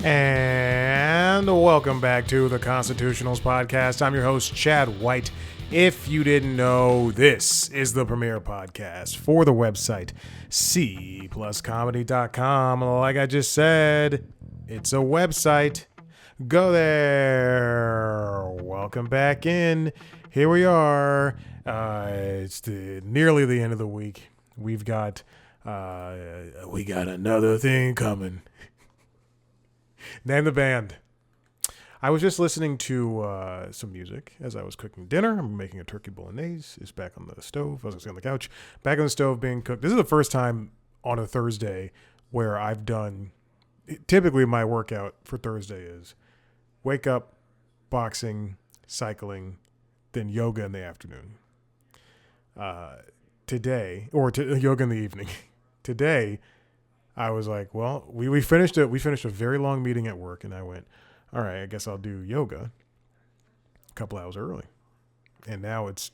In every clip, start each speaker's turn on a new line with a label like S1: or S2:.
S1: And welcome back to the Constitutionals Podcast. I'm your host, Chad White. If you didn't know, this is the premier podcast for the website cpluscomedy.com. Like I just said, it's a website. Go there. Welcome back in. Here we are. It's nearly the end of the week. We got another thing coming. Name the band. I was just listening to some music as I was cooking dinner. I'm making a turkey bolognese. It's back on the stove. I was on the couch. Back on the stove being cooked. This is the first time on a Thursday where I've done... Typically, my workout for Thursday is wake up, boxing, cycling, then yoga in the afternoon. Yoga in the evening. Today... I was like, well, we finished a very long meeting at work, and I went, all right, I guess I'll do yoga a couple hours early. And now it's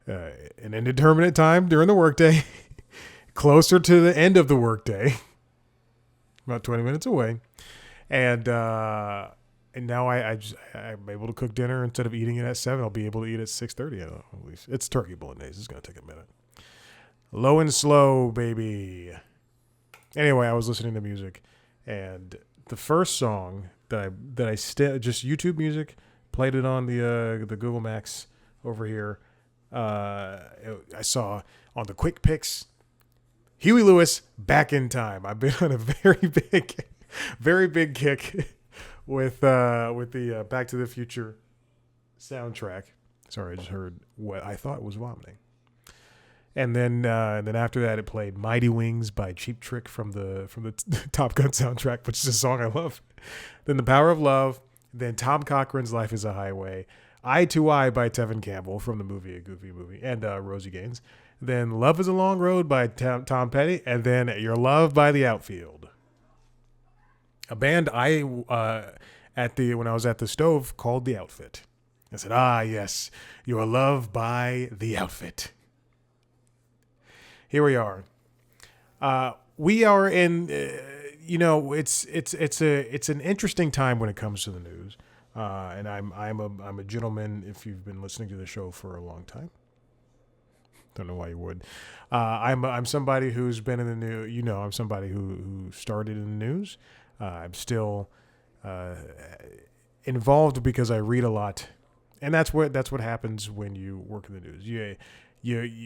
S1: an indeterminate time during the workday, closer to the end of the workday, about 20 minutes away. And now I'm able to cook dinner. Instead of eating it at 7, I'll be able to eat at 6:30 at least. It's turkey bolognese. It's going to take a minute. Low and slow, baby. Anyway, I was listening to music, and the first song that I just YouTube music, played it on the Google Max over here. I saw on the quick picks, Huey Lewis, Back in Time. I've been on a very big kick with the Back to the Future soundtrack. Sorry, I just heard what I thought was vomiting. And then after that, it played "Mighty Wings" by Cheap Trick from the Top Gun soundtrack, which is a song I love. Then "The Power of Love." Then Tom Cochran's "Life Is a Highway." "Eye to Eye" by Tevin Campbell from the movie, a Goofy movie, and Rosie Gaines. Then "Love Is a Long Road" by Tom Petty, and then "Your Love" by The Outfield. A band when I was at the stove called The Outfit. I said, yes, "Your Love" by The Outfit. Here we are. We are in, it's an interesting time when it comes to the news. And I'm a gentleman. If you've been listening to the show for a long time, don't know why you would. I'm somebody who's been in the news. I'm somebody who started in the news. I'm still involved because I read a lot, and that's what happens when you work in the news.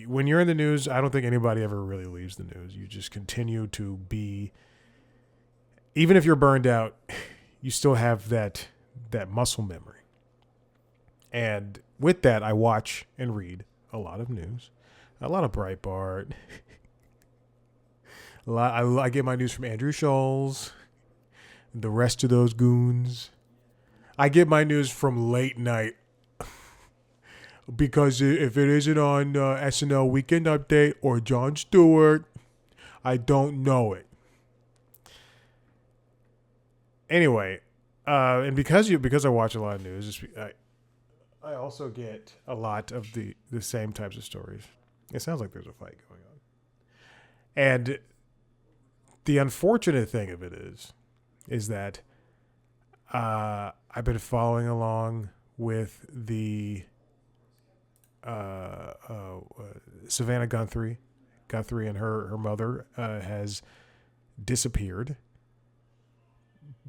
S1: When you're in the news, I don't think anybody ever really leaves the news. You just continue to be, even if you're burned out, you still have that muscle memory. And with that, I watch and read a lot of news, a lot of Breitbart. I get my news from Andrew Scholes, the rest of those goons. I get my news from late night. Because if it isn't on SNL Weekend Update or Jon Stewart, I don't know it. Anyway, and because I watch a lot of news, I also get a lot of the same types of stories. It sounds like there's a fight going on. And the unfortunate thing of it is that I've been following along with the Savannah Guthrie and her mother has disappeared,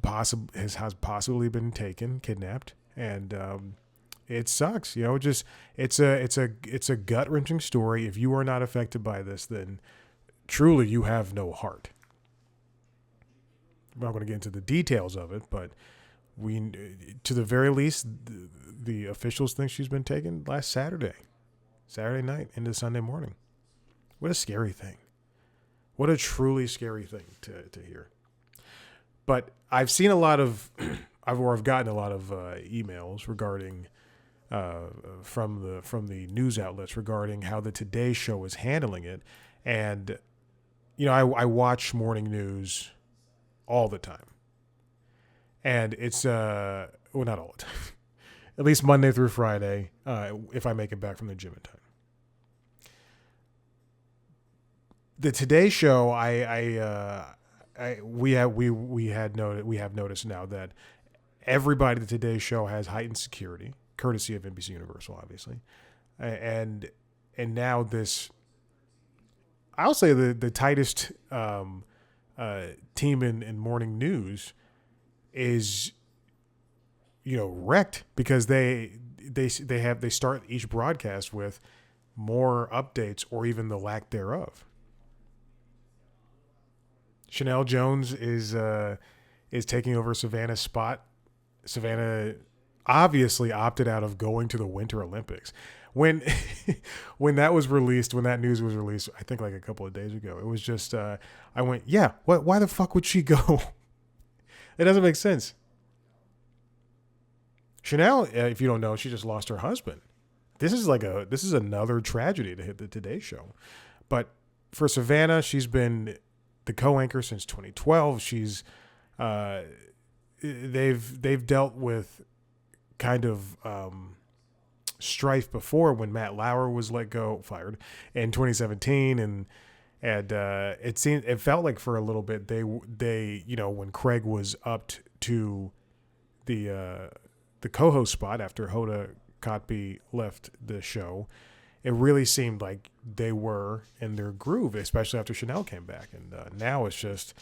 S1: has possibly been kidnapped, and it sucks. It's a gut-wrenching story. If you are not affected by this, then truly you have no heart. I'm not going to get into the details of it, but to the very least, the officials think she's been taken last Saturday night into Sunday morning. What a scary thing. What a truly scary thing to hear. But I've seen a lot of, I've gotten a lot of emails regarding from the news outlets regarding how the Today Show is handling it, and I watch morning news all the time. And it's, not all the time, at least Monday through Friday, if I make it back from the gym in time. The Today Show, we have noticed now that everybody at Today's Show has heightened security, courtesy of NBC Universal, obviously, and now this, I'll say the tightest team in morning news is, wrecked because they start each broadcast with more updates or even the lack thereof. Chanel Jones is taking over Savannah's spot. Savannah obviously opted out of going to the Winter Olympics. When when that news was released, I think like a couple of days ago, it was just I went, yeah, why the fuck would she go? It doesn't make sense. Chanel, if you don't know, she just lost her husband. This is another tragedy to hit the Today Show. But for Savannah, she's been the co-anchor since 2012. She's they've dealt with kind of strife before when Matt Lauer was fired in 2017, and it felt like for a little bit they when Craig was upped to the co-host spot after Hoda Kotb left the show, it really seemed like they were in their groove, especially after Chanel came back, and now it's just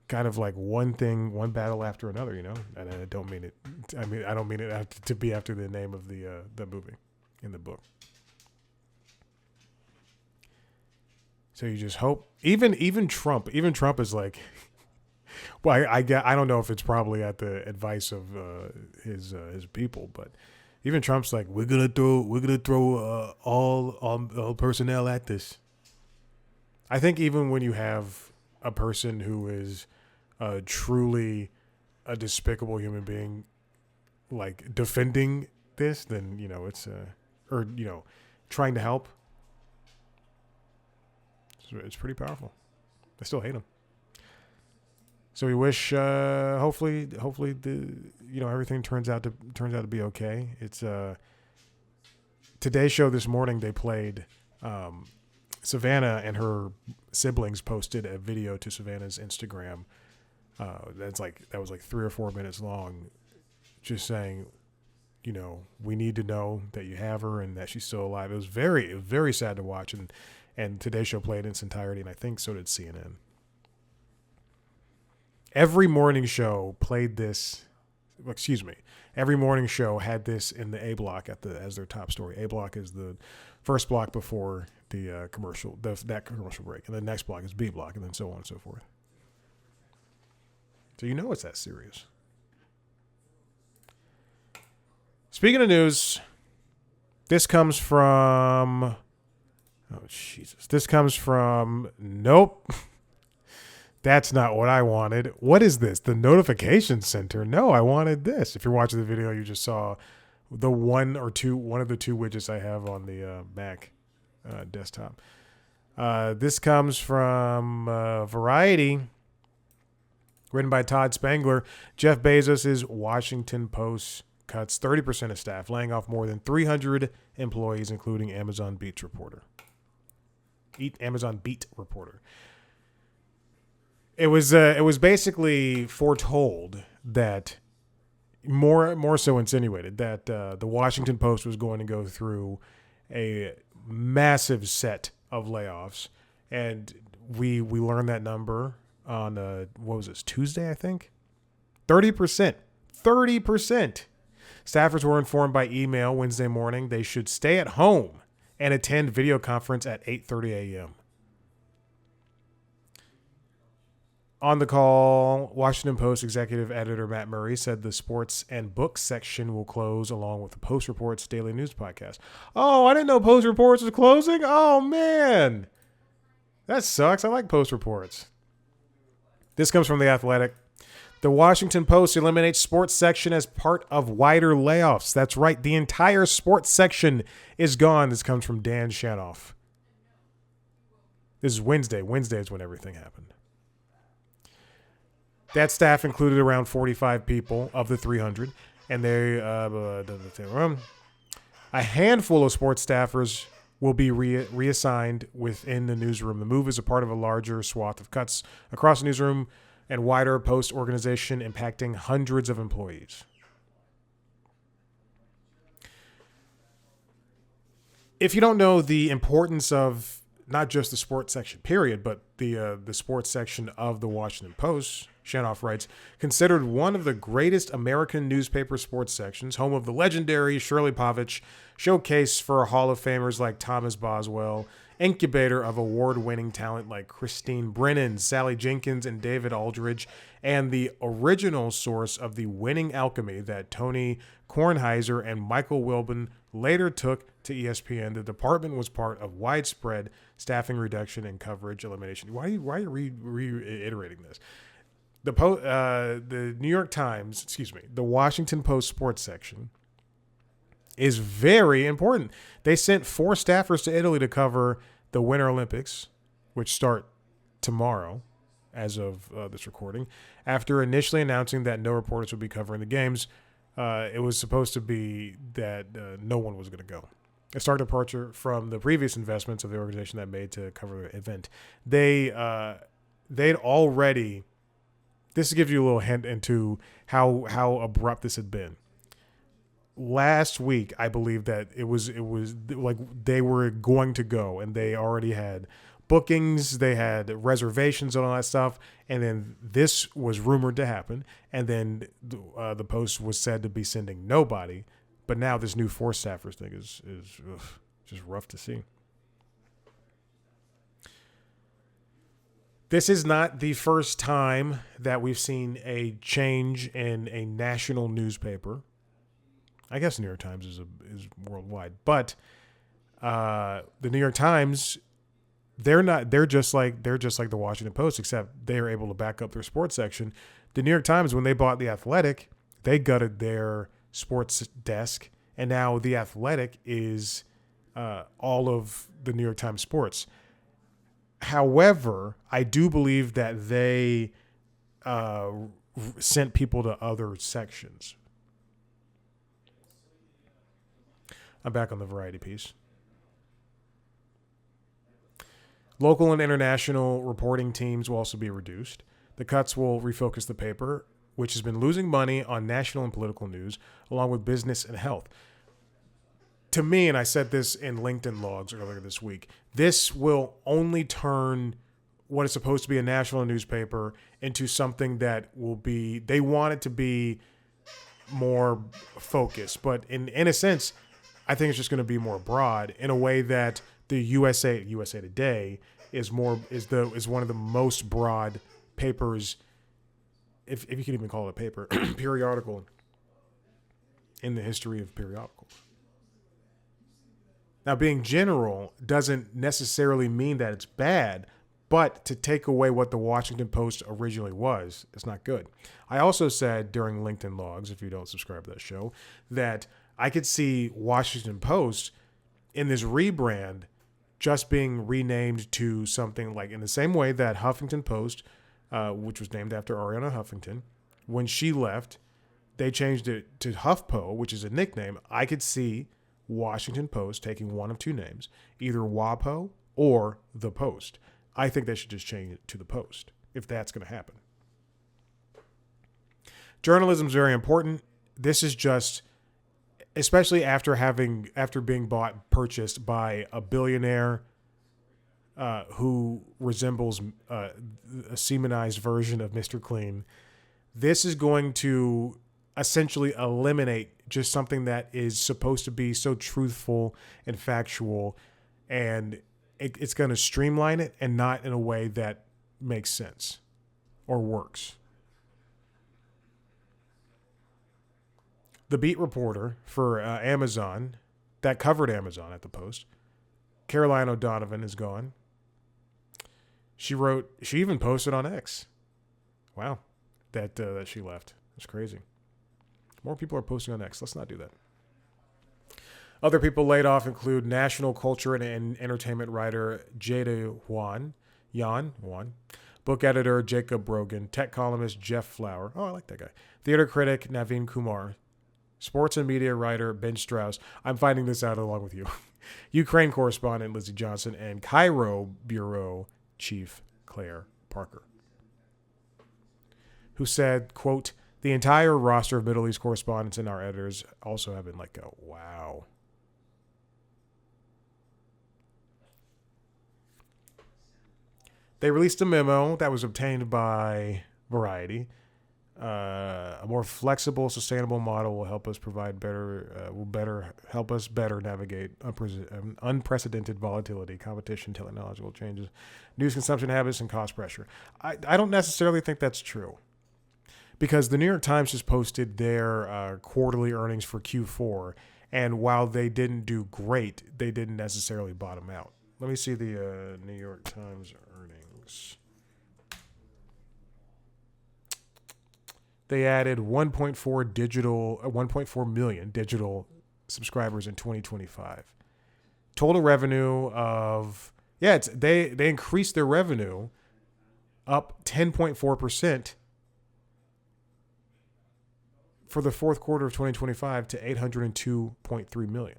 S1: kind of like one battle after another, And I don't mean it. I don't mean it to be after the name of the movie in the book. So you just hope. Even Trump is like, well, I don't know if it's probably at the advice of his people, but even Trump's like, we're gonna throw all personnel at this. I think even when you have a person who is truly a despicable human being, like defending this, then it's trying to help. It's pretty powerful. I still hate him. So we wish, hopefully the everything turns out to be okay. It's Today's Show this morning. They played Savannah and her siblings posted a video to Savannah's Instagram. That was like 3 or 4 minutes long, just saying, we need to know that you have her and that she's still alive. It was very, very sad to watch, and Today's Show played in its entirety, and I think so did CNN. Every morning show played this. Excuse me. Every morning show had this in the A block as their top story. A block is the first block before the commercial, that commercial break, and the next block is B block, and then so on and so forth. So it's that serious. Speaking of news, this comes from. Oh Jesus! This comes from. Nope. That's not what I wanted. What is this? The notification center? No, I wanted this. If you're watching the video, you just saw the one of the two widgets I have on the Mac desktop. This comes from Variety, written by Todd Spangler. Jeff Bezos' Washington Post cuts 30% of staff, laying off more than 300 employees, including Amazon Beat reporter. It was basically foretold that, more so insinuated that the Washington Post was going to go through a massive set of layoffs, and we learned that number on what was this, Tuesday, I think. 30%. Staffers were informed by email Wednesday morning they should stay at home and attend video conference at 8:30 a.m. On the call, Washington Post executive editor Matt Murray said the sports and books section will close along with the Post Reports daily news podcast. Oh, I didn't know Post Reports was closing. Oh, man. That sucks. I like Post Reports. This comes from The Athletic. The Washington Post eliminates sports section as part of wider layoffs. That's right. The entire sports section is gone. This comes from Dan Shanoff. This is Wednesday. Wednesday is when everything happened. That staff included around 45 people of the 300, and a handful of sports staffers will be reassigned within the newsroom. The move is a part of a larger swath of cuts across the newsroom and wider Post organization impacting hundreds of employees. If you don't know the importance of not just the sports section, period, but the sports section of the Washington Post, Shanoff writes, considered one of the greatest American newspaper sports sections, home of the legendary Shirley Povich, showcase for Hall of Famers like Thomas Boswell, incubator of award-winning talent like Christine Brennan, Sally Jenkins, and David Aldridge, and the original source of the winning alchemy that Tony Kornheiser and Michael Wilbon later took to ESPN. The department was part of widespread staffing reduction and coverage elimination. Why are you reiterating this? The New York Times, the Washington Post sports section is very important. They sent 4 staffers to Italy to cover the Winter Olympics, which start tomorrow as of this recording. After initially announcing that no reporters would be covering the games, it was supposed to be that no one was going to go. A stark departure from the previous investments of the organization that made to cover the event. They'd already. This gives you a little hint into how abrupt this had been. Last week, I believe that it was like they were going to go, and they already had bookings, they had reservations and all that stuff, and then this was rumored to happen, and then the Post was said to be sending nobody, but now this new 4 staffers thing is just rough to see. This is not the first time that we've seen a change in a national newspaper. I guess New York Times is worldwide, but the New York Times, they're just like the Washington Post, except they are able to back up their sports section. The New York Times, when they bought The Athletic, they gutted their sports desk, and now The Athletic is all of the New York Times sports. However, I do believe that they sent people to other sections. I'm back on the variety piece. Local and international reporting teams will also be reduced. The cuts will refocus the paper, which has been losing money on national and political news, along with business and health. To me, and I said this in LinkedIn logs earlier this week, this will only turn what is supposed to be a national newspaper into something that will be, they want it to be more focused. But in a sense, I think it's just going to be more broad in a way that the USA Today is one of the most broad papers, if you can even call it a paper, periodical in the history of periodicals. Now, being general doesn't necessarily mean that it's bad, but to take away what the Washington Post originally was, it's not good. I also said during LinkedIn Logs, if you don't subscribe to that show, that I could see Washington Post in this rebrand just being renamed to something like, in the same way that Huffington Post, which was named after Ariana Huffington, when she left, they changed it to HuffPo, which is a nickname. I could see Washington Post taking one of 2 names, either WaPo or The Post. I think they should just change it to The Post, if that's going to happen. Journalism is very important. This is just, especially after being purchased by a billionaire who resembles a semenized version of Mr. Clean. This is going to essentially eliminate just something that is supposed to be so truthful and factual, and it's going to streamline it, and not in a way that makes sense or works. The beat reporter for Amazon that covered Amazon at the Post, Caroline O'Donovan, is gone. She even posted on X. Wow, that she left. It's crazy. More people are posting on X. Let's not do that. Other people laid off include national culture and entertainment writer Jada Yan, book editor Jacob Brogan, tech columnist Jeff Flower. Oh, I like that guy. Theater critic Naveen Kumar, sports and media writer Ben Strauss. I'm finding this out along with you. Ukraine correspondent Lizzie Johnson, and Cairo bureau chief Claire Parker, who said, quote, the entire roster of Middle East correspondents and our editors also have been let go. Wow. They released a memo that was obtained by Variety. A more flexible, sustainable model will help us better navigate unprecedented volatility, competition, technological changes, news consumption habits, and cost pressure. I don't necessarily think that's true, because the New York Times just posted their quarterly earnings for Q4, and while they didn't do great, they didn't necessarily bottom out. Let me see the New York Times earnings. They added 1.4 million digital subscribers in 2025. Total revenue of they increased their revenue up 10.4% for the fourth quarter of 2025 to 802.3 million.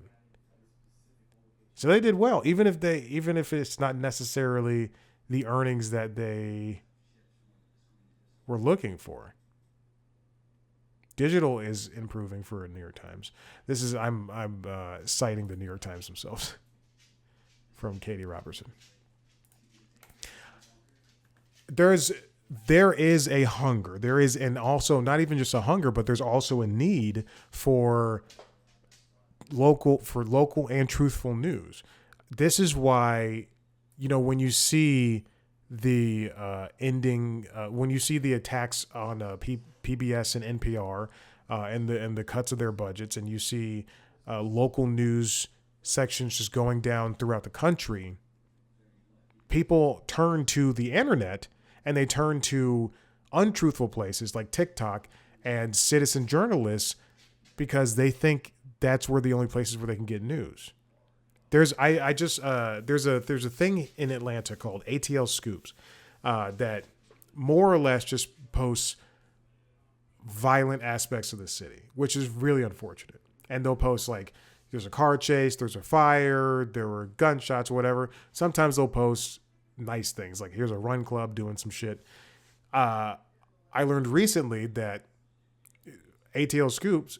S1: So they did well, even if it's not necessarily the earnings that they were looking for. Digital is improving for New York Times. This is I'm citing the New York Times themselves from Katie Robertson. There is a hunger. There is, and also not even just a hunger, but there's also a need for local and truthful news. This is why, when you see the when you see the attacks on PBS and NPR and the cuts of their budgets, and you see local news sections just going down throughout the country, people turn to the internet and they turn to untruthful places like TikTok and citizen journalists because they think that's where the only places where they can get news. There's a thing in Atlanta called ATL Scoops that more or less just posts violent aspects of the city, which is really unfortunate. And they'll post like there's a car chase, there's a fire, there were gunshots, whatever. Sometimes they'll post nice things like here's a run club doing some shit. I learned recently that ATL Scoops,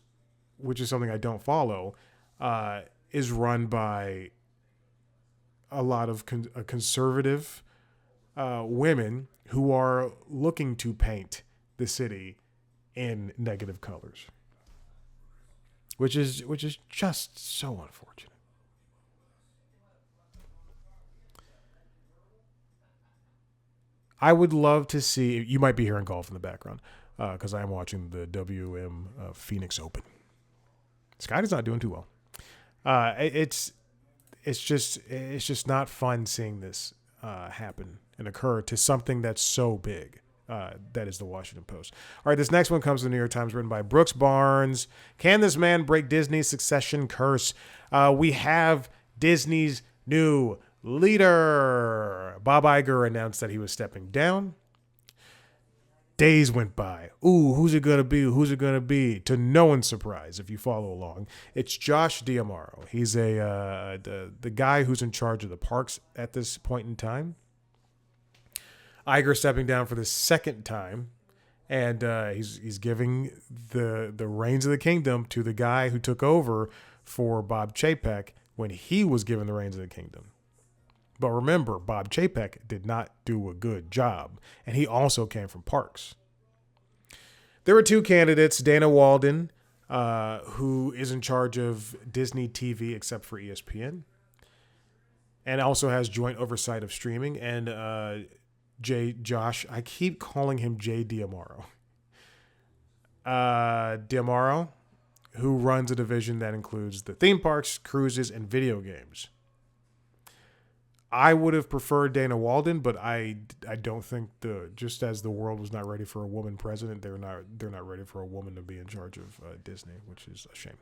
S1: which is something I don't follow, is run by a lot of conservative women who are looking to paint the city in negative colors, which is just so unfortunate. I would love to see. You might be hearing golf in the background because I am watching the WM Phoenix Open. Sky is not doing too well. It's just not fun seeing this happen and occur to something that's so big. That is the Washington Post. All right, this next one comes from the New York Times, written by Brooks Barnes. Can this man break Disney's succession curse? We have Disney's new leader. Bob Iger announced that he was stepping down. Days went by. Ooh, who's it going to be? Who's it going to be? To no one's surprise, if you follow along, it's Josh D'Amaro. He's the guy who's in charge of the parks at this point in time. Iger stepping down for the second time, and he's giving the reins of the kingdom to the guy who took over for Bob Chapek when he was given the reins of the kingdom. But remember, Bob Chapek did not do a good job, and he also came from parks. There were two candidates, Dana Walden, who is in charge of Disney TV except for ESPN, and also has joint oversight of streaming, and Josh, I keep calling him Jay D'Amaro. D'Amaro, who runs a division that includes the theme parks, cruises, and video games. I would have preferred Dana Walden, but I don't think just as the world was not ready for a woman president, they're not ready for a woman to be in charge of Disney, which is a shame.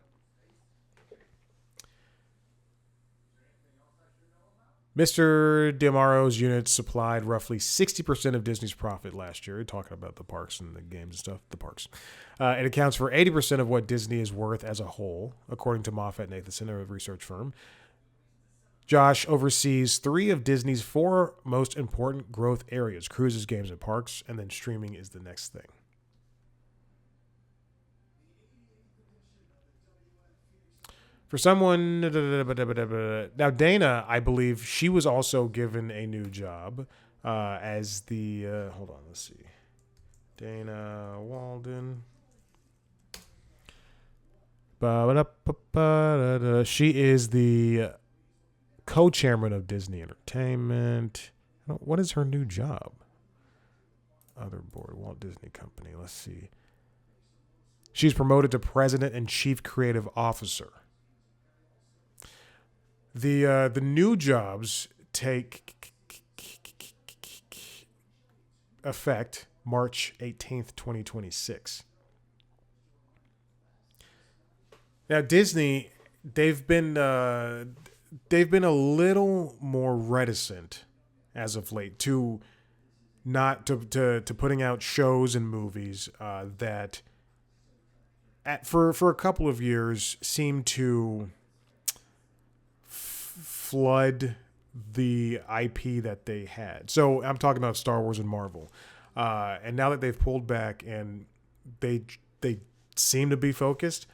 S1: Mr. D'Amaro's units supplied roughly 60% of Disney's profit last year, talking about the parks and the games and stuff, the parks. It accounts for 80% of what Disney is worth as a whole, according to Moffett Nathanson, a research firm. Josh oversees three of Disney's four most important growth areas: cruises, games, and parks, and then streaming is the next thing. For someone, now Dana, I believe she was also given a new job as the. Hold on, let's see. Dana Walden. She is the co-chairman of Disney Entertainment. What is her new job? Other board, Walt Disney Company. Let's see. She's promoted to president and chief creative officer. The new jobs take effect March 18th, 2026. Now Disney, they've been a little more reticent as of late to not to putting out shows and movies that for a couple of years seem to flood the IP that they had. So I'm talking about Star Wars and Marvel, and now that they've pulled back and they seem to be focused,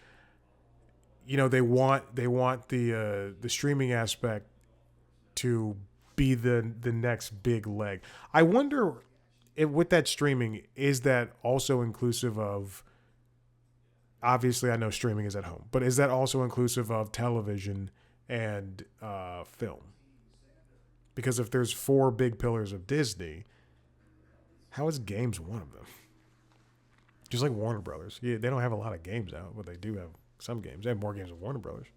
S1: they want the streaming aspect to be the next big leg. I wonder if with that streaming, is that also inclusive of? Obviously, I know streaming is at home, but is that also inclusive of television and film? Because if there's four big pillars of Disney, how is games one of them? Just like Warner Brothers. Yeah, they don't have a lot of games out, but they do have some games. They have more games than Warner Brothers.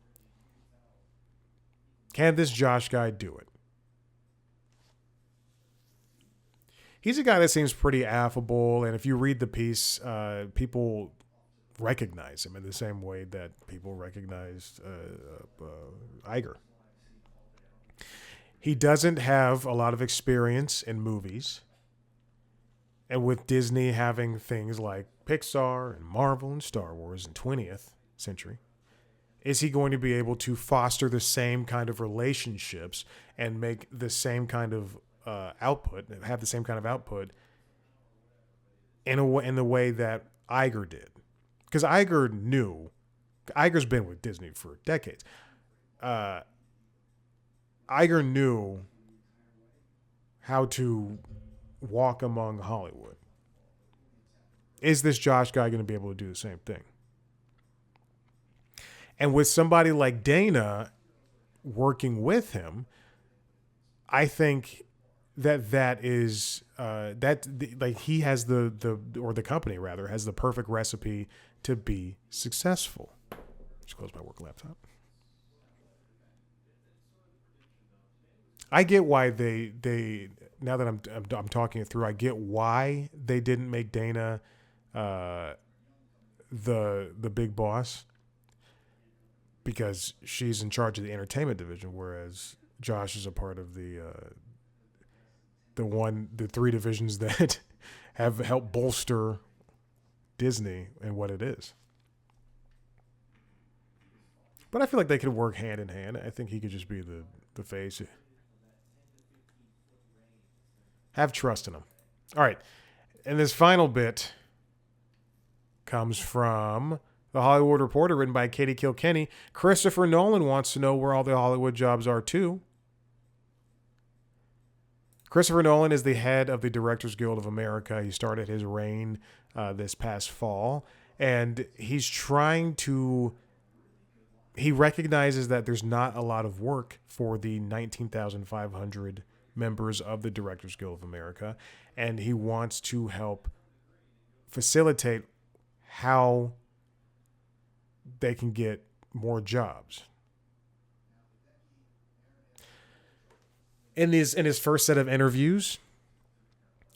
S1: Can this Josh guy do it? He's a guy that seems pretty affable, and if you read the piece, people recognize him in the same way that people recognized Iger. He doesn't have a lot of experience in movies. And with Disney having things like Pixar and Marvel and Star Wars and 20th century, is he going to be able to foster the same kind of relationships and make the same kind of output, have the same kind of output in the way that Iger did? Because Iger's been with Disney for decades. Iger knew how to walk among Hollywood. Is this Josh guy going to be able to do the same thing? And with somebody like Dana working with him, I think that is like he has the company rather has the perfect recipe to be successful. Just close my work laptop. I get why they now that I'm talking it through, I get why they didn't make Dana the big boss, because she's in charge of the entertainment division, whereas Josh is a part of the three divisions that have helped bolster Disney and what it is. But I feel like they could work hand in hand. I think he could just be the face. Have trust in him. All right. And this final bit comes from The Hollywood Reporter, written by Katie Kilkenny. Christopher Nolan wants to know where all the Hollywood jobs are, too. Christopher Nolan is the head of the Directors Guild of America. He started his reign this past fall, and he recognizes that there's not a lot of work for the 19,500 members of the Directors Guild of America, and he wants to help facilitate how they can get more jobs. In his first set of interviews,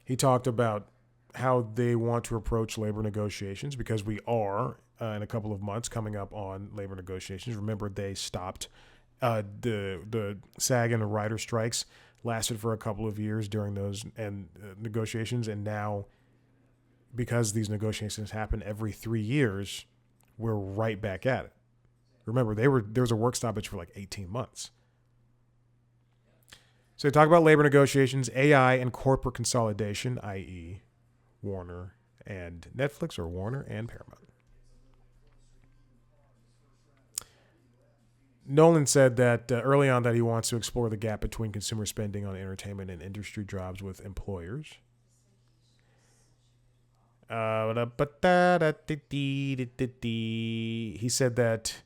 S1: he talked about how they want to approach labor negotiations, because we are in a couple of months coming up on labor negotiations. Remember, they stopped the SAG and the writer strikes lasted for a couple of years during those negotiations, and now because these negotiations happen every 3 years, we're right back at it. Remember, there was a work stoppage for like 18 months. So they talk about labor negotiations, AI, and corporate consolidation, i.e., Warner and Netflix, or Warner and Paramount. Nolan said that early on that he wants to explore the gap between consumer spending on entertainment and industry jobs with employers. He said that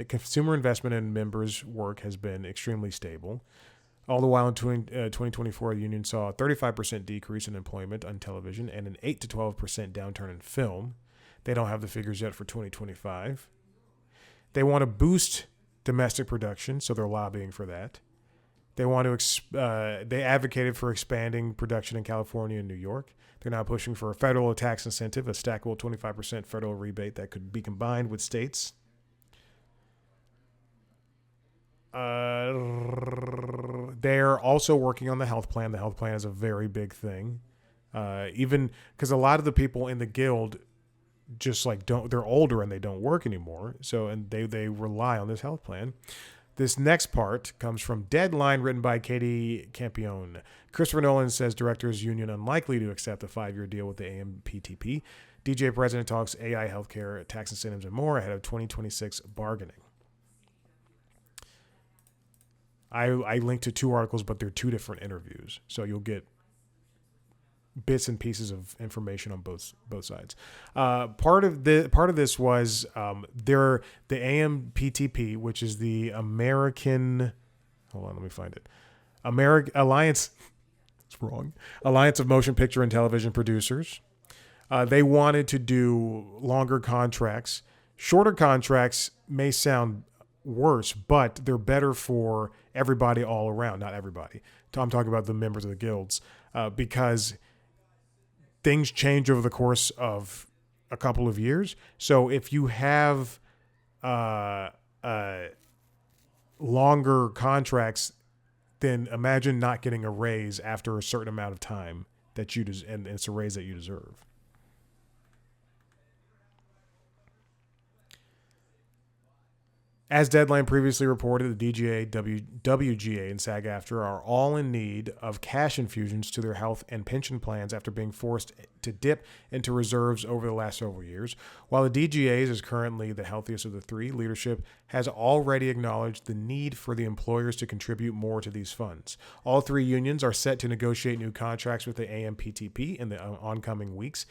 S1: consumer investment in members' work has been extremely stable. All the while in 2024, the union saw a 35% decrease in employment on television and an 8 to 12% downturn in film. They don't have the figures yet for 2025. They want to boost domestic production, so they're lobbying for that. They want to. They advocated for expanding production in California and New York. They're now pushing for a federal tax incentive, a stackable 25% federal rebate that could be combined with states. They're also working on the health plan. The health plan is a very big thing. Even because a lot of the people in the guild just they're older and they don't work anymore. So, and they rely on this health plan. This next part comes from Deadline, written by Katie Campione. Christopher Nolan says directors union unlikely to accept a 5-year deal with the AMPTP. DJ president talks AI, healthcare, tax incentives, and more ahead of 2026 bargaining. I linked to 2 articles, but they're 2 different interviews, so you'll get bits and pieces of information on both sides. Part of this was the AMPTP, which is the American. Hold on, let me find it. Alliance. It's wrong. Alliance of Motion Picture and Television Producers. They wanted to do longer contracts. Shorter contracts may sound worse, but they're better for everybody all around. Not everybody. I'm talking about the members of the guilds, because things change over the course of a couple of years. So if you have longer contracts, then imagine not getting a raise after a certain amount of time that and it's a raise that you deserve. As Deadline previously reported, the DGA, WGA, and SAG-AFTRA are all in need of cash infusions to their health and pension plans after being forced to dip into reserves over the last several years. While the DGA is currently the healthiest of the 3, leadership has already acknowledged the need for the employers to contribute more to these funds. All 3 unions are set to negotiate new contracts with the AMPTP in the oncoming weeks.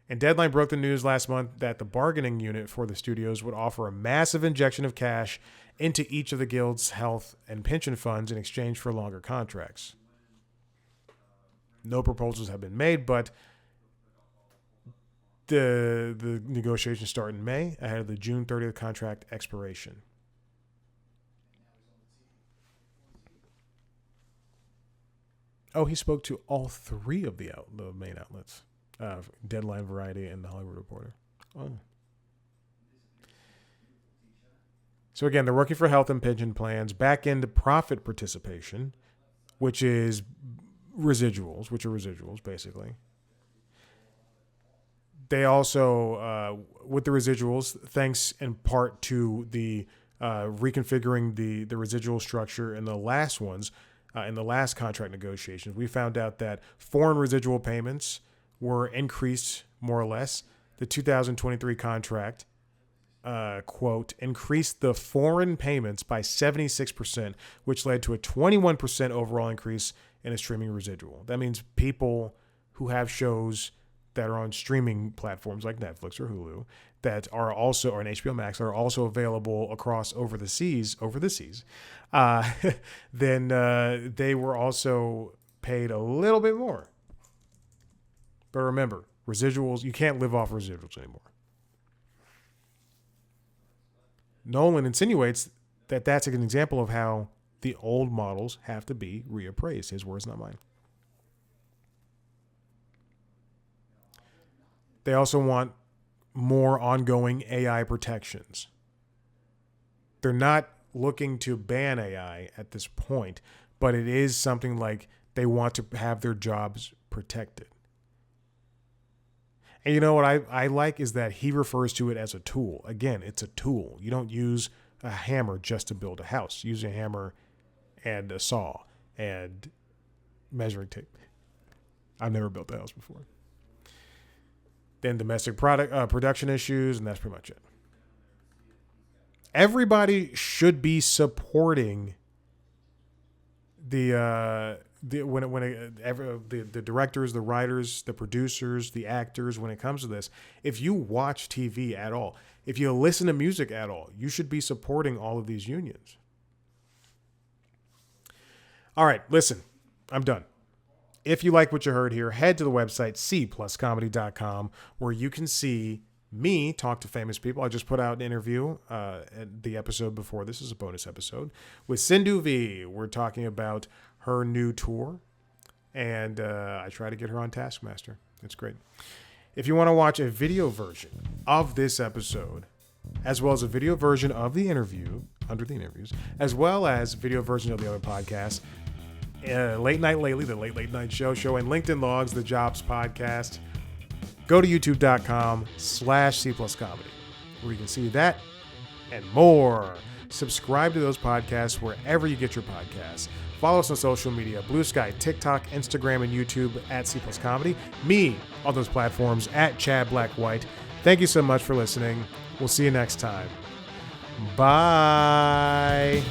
S1: And Deadline broke the news last month that the bargaining unit for the studios would offer a massive injection of cash into each of the guild's health and pension funds in exchange for longer contracts. No proposals have been made, but the negotiations start in May ahead of the June 30th contract expiration. Oh, he spoke to all 3 of the main outlets. Deadline, Variety, and The Hollywood Reporter. Oh. So again, they're working for health and pension plans, back-end profit participation, which is residuals, basically. They also, with the residuals, thanks in part to the reconfiguring the residual structure in the last ones, in the last contract negotiations, we found out that foreign residual payments were increased more or less. The 2023 contract, quote, increased the foreign payments by 76%, which led to a 21% overall increase in a streaming residual. That means people who have shows that are on streaming platforms like Netflix or Hulu that are also, or an HBO Max, are also available across over the seas, then they were also paid a little bit more. But remember, residuals, you can't live off residuals anymore. Nolan insinuates that that's an example of how the old models have to be reappraised. His words, not mine. They also want more ongoing AI protections. They're not looking to ban AI at this point, but it is something like they want to have their jobs protected. And you know what I like is that he refers to it as a tool. Again, it's a tool. You don't use a hammer just to build a house. Use a hammer and a saw. and measuring tape. I've never built a house before. Then domestic production issues, and that's pretty much it. Everybody should be supporting the directors, the writers, the producers, the actors. When it comes to this, if you watch TV at all, if you listen to music at all, you should be supporting all of these unions. All right, listen, I'm done. If you like what you heard here, head to the website cpluscomedy.com, where you can see me talk to famous people. I just put out an interview, the episode before this is a bonus episode, with Sindhu V. We're talking about her new tour, and I try to get her on Taskmaster. It's great. If you want to watch a video version of this episode, as well as a video version of the interview, under the interviews, as well as video version of the other podcasts, Late Night Lately, the Late Night Show, and LinkedIn Logs, the Jobs Podcast, go to youtube.com/C+Comedy, where you can see that and more. Subscribe to those podcasts wherever you get your podcasts. Follow us on social media, Blue Sky, TikTok, Instagram, and YouTube at C+Comedy. Me on those platforms at Chad Black White. Thank you so much for listening. We'll see you next time. Bye.